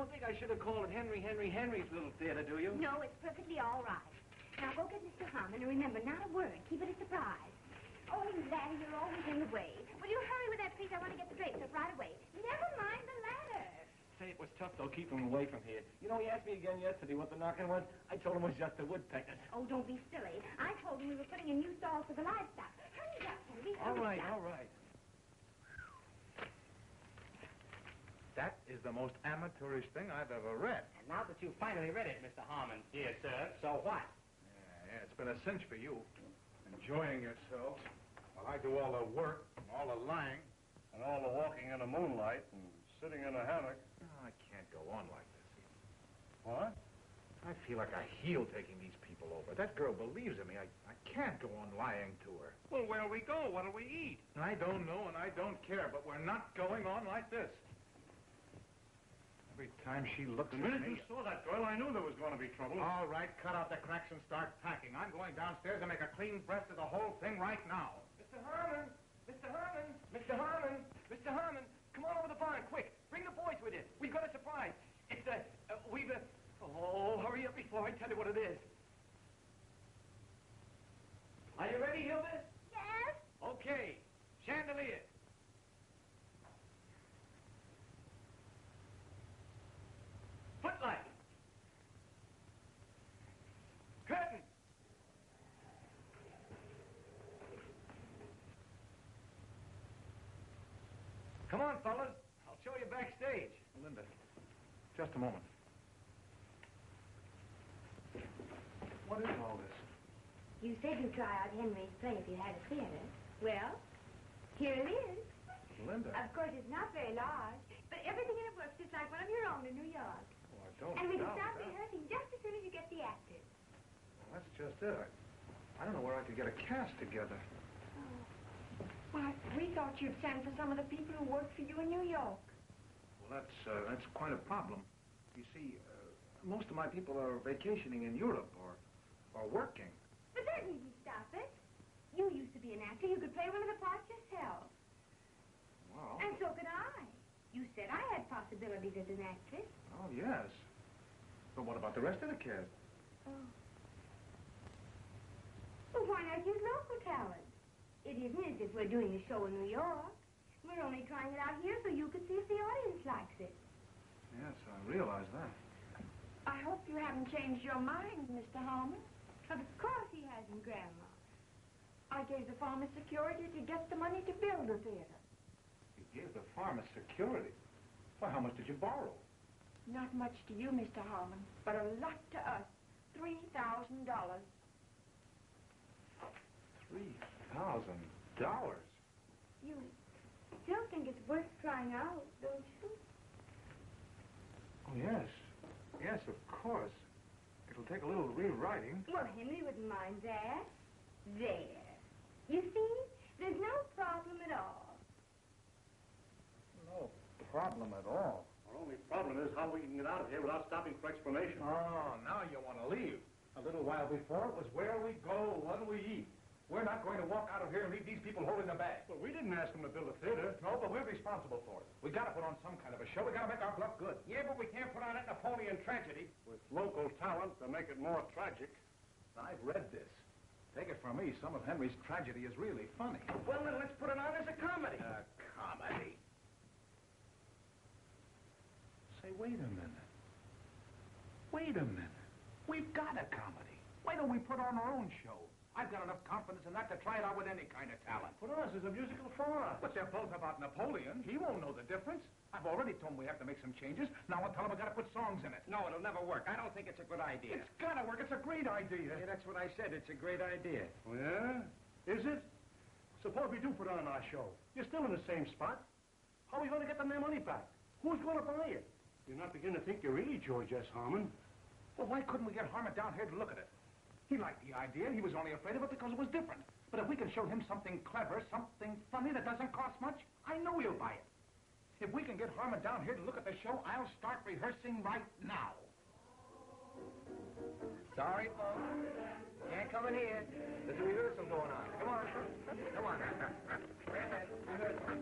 don't think I should have called it Henry's little theater, do you? No, it's perfectly all right. Now go get Mr. Harmon, and remember, not a word. Keep it a surprise. Oh, laddie, you're always in the way. Will you hurry with that, please? I want to get the drapes up right away. Never mind the ladder. Say, it was tough, though, keeping him away from here. You know, he asked me again yesterday what the knocking was. I told him it was just the woodpeckers. Oh, don't be silly. I told him we were putting in new stalls for the livestock. Hurry up, Henry. All right. That is the most amateurish thing I've ever read. And now that you've finally read it, Mr. Harmon, dear sir, so what? Yeah, it's been a cinch for you. Enjoying yourselves while I do all the work, and all the lying, and all the walking in the moonlight and sitting in a hammock. Oh, I can't go on like this. What? I feel like a heel taking these people over. That girl believes in me. I can't go on lying to her. Well, where'll we go? What'll we eat? I don't know and I don't care, but we're not going on like this. Every time she looks The at minute me... you saw that girl, I knew there was going to be trouble. All right, cut out the cracks and start packing. I'm going downstairs and make a clean breast of the whole thing right now. Mr. Harmon! Mr. Harmon! Come on over the barn, quick. Bring the boys with you. We've got a surprise. It's Oh, hurry up before I tell you what it is. Are you ready, Hilda? Yes? Okay. Chandelier. Footlight. Curtain. Come on, fellas. I'll show you backstage. Linda, just a moment. What is all this? You said you'd try out Henry's play if you had a theater. Well, here it is. Linda. Of course, it's not very large, but everything in it works just like one of your own in New York. Oh, I don't And we can doubt start that. rehearsing just as soon as you get the actors. Well, that's just it. I don't know where I could get a cast together. Why, we thought you'd send for some of the people who work for you in New York. Well, that's quite a problem. You see, most of my people are vacationing in Europe or working. But that needn't stop it. You used to be an actor. You could play one of the parts yourself. Well... And so could I. You said I had possibilities as an actress. Oh, yes. But what about the rest of the cast? Oh. Well, why not use local talent? It isn't as if we're doing a show in New York. We're only trying it out here so you can see if the audience likes it. Yes, I realize that. I hope you haven't changed your mind, Mr. Harmon. Of course he hasn't, Grandma. I gave the farmer security to get the money to build the theater. You gave the farmer security? Why, how much did you borrow? Not much to you, Mr. Harmon, but a lot to us. $3,000. $3,000? You still think it's worth trying out, don't you? Oh, yes. Yes, of course. It'll take a little rewriting. Well, Henry wouldn't mind that. There. You see, there's no problem at all. No problem at all. Our only problem is how we can get out of here without stopping for explanation. Oh, now you want to leave. A little while before, it was where we go, what we eat. We're not going to walk out of here and leave these people holding the bag. Well, we didn't ask them to build a theater. No, but we're responsible for it. We got to put on some kind of a show. We got to make our bluff good. Yeah, but we can't put on that Napoleon tragedy. With local talent to make it more tragic. I've read this. Take it from me, some of Henry's tragedy is really funny. Well, then let's put it on as a comedy. A comedy? Say, wait a minute. Wait a minute. We've got a comedy. Why don't we put on our own show? I've got enough confidence in that to try it out with any kind of talent. For us, it's a musical for us. But they're both about Napoleon. He won't know the difference. I've already told him we have to make some changes. Now I'll tell him we got to put songs in it. No, it'll never work. I don't think it's a good idea. It's got to work. It's a great idea. Yeah, that's what I said. It's a great idea. Oh, yeah? Is it? Suppose we do put on our show. You're still in the same spot. How are we going to get them their money back? Who's going to buy it? You're not beginning to think you're really George S. Harmon. Well, why couldn't we get Harmon down here to look at it? He liked the idea. He was only afraid of it because it was different. But if we can show him something clever, something funny that doesn't cost much, I know he'll buy it. If we can get Harmon down here to look at the show, I'll start rehearsing right now. Sorry, folks. Can't come in here. There's a rehearsal going on. Come on. Come on. Go ahead. Rehearsal.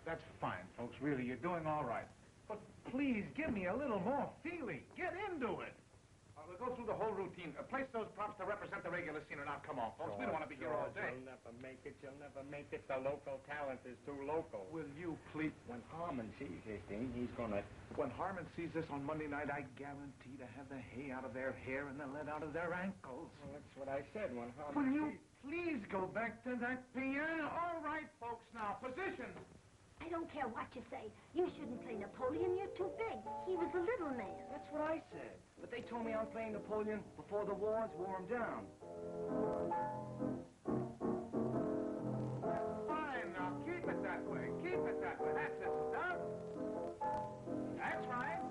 That's fine, folks. Really, you're doing all right. But please, give me a little more feeling. Get into it. We'll go through the whole routine. Place those props to represent the regular scene, and now come on, folks. We don't want to be here all day. You'll never make it. You'll never make it. The local talent is too local. Will you please? When Harmon sees this thing, he's gonna... When Harmon sees this on Monday night, I guarantee to have the hay out of their hair and the lead out of their ankles. Well, that's what I said. When Harmon... Will you please go back to that piano? All right, folks, now, position. I don't care what you say. You shouldn't play Napoleon. You're too big. He was a little man. That's what I said. But they told me I'm playing Napoleon before the wars wore him down. Fine, now, keep it that way. Keep it that way. That's it, stop. That's right.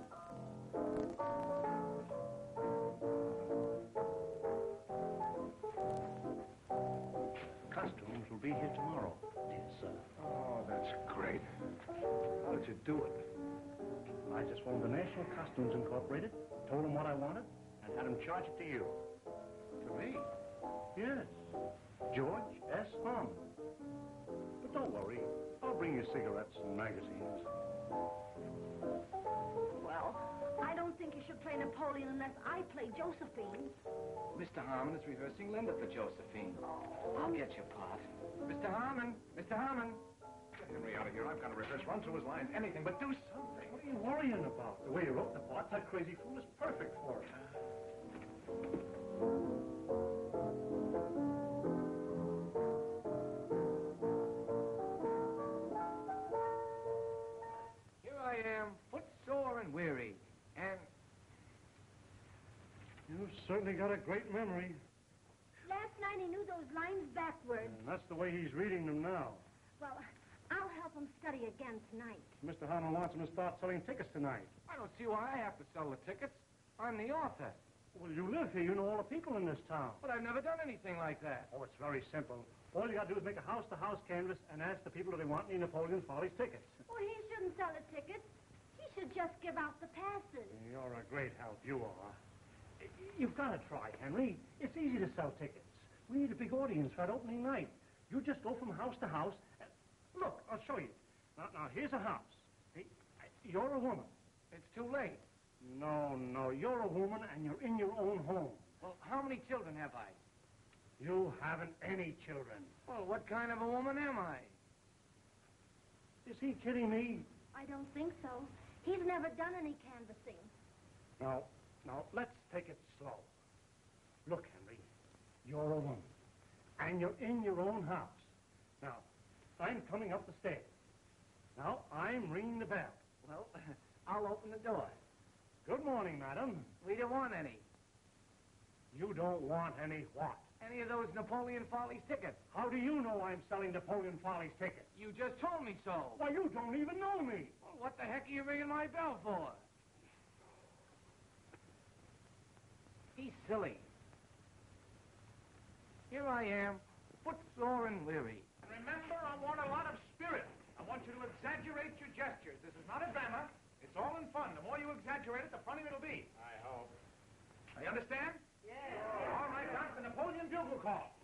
Costumes will be here tomorrow, dear sir. Oh, that's great. How did you do it? I just phoned the National Costumes Incorporated, told them what I wanted, and had them charge it to you. To me? Yes. George S. Harmon. But don't worry. I'll bring you cigarettes and magazines. Well, I don't think you should play Napoleon unless I play Josephine. Mr. Harmon is rehearsing Linda for Josephine. I'll get your part. Mr. Harmon! Mr. Harmon! Get Henry out of here. I've got to rehearse. Run through his lines. Anything, but do something. What are you worrying about? The way you wrote the part, that crazy fool is perfect for it. Here I am, footsore and weary. And You've certainly got a great memory. Last night he knew those lines backwards. And that's the way he's reading them now. Well, I'll help him study again tonight. Mr. Harmon wants him to start selling tickets tonight. I don't see why I have to sell the tickets. I'm the author. Well, you live here. You know all the people in this town. But I've never done anything like that. Oh, it's very simple. All you got to do is make a house-to-house canvass and ask the people if they want any Napoleon Follies tickets. Well, he shouldn't sell the tickets. He should just give out the passes. You're a great help, you are. You've got to try, Henry. It's easy to sell tickets. We need a big audience for that opening night. You just go from house to house. And... Look, I'll show you. Now, here's a house. Hey, you're a woman. It's too late. No, you're a woman and you're in your own home. Well, how many children have I? You haven't any children. Well, what kind of a woman am I? Is he kidding me? I don't think so. He's never done any canvassing. Now, let's take it slow. Look, Henry, you're a woman, and you're in your own house. Now, I'm coming up the stairs. Now, I'm ringing the bell. Well, I'll open the door. Good morning, madam. We don't want any. You don't want any what? Any of those Napoleon Follies tickets. How do you know I'm selling Napoleon Follies tickets? You just told me so. Why, you don't even know me. Well, what the heck are you ringing my bell for? He's silly. Here I am, footsore and weary. Remember, I want a lot of spirit. I want you to exaggerate your gestures. This is not a drama. It's all in fun. The more you exaggerate it, the funnier it'll be. I hope. You understand? Yeah. All right, that's the Napoleon bugle call.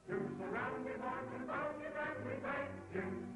To surround your heart and bound your and we thank him.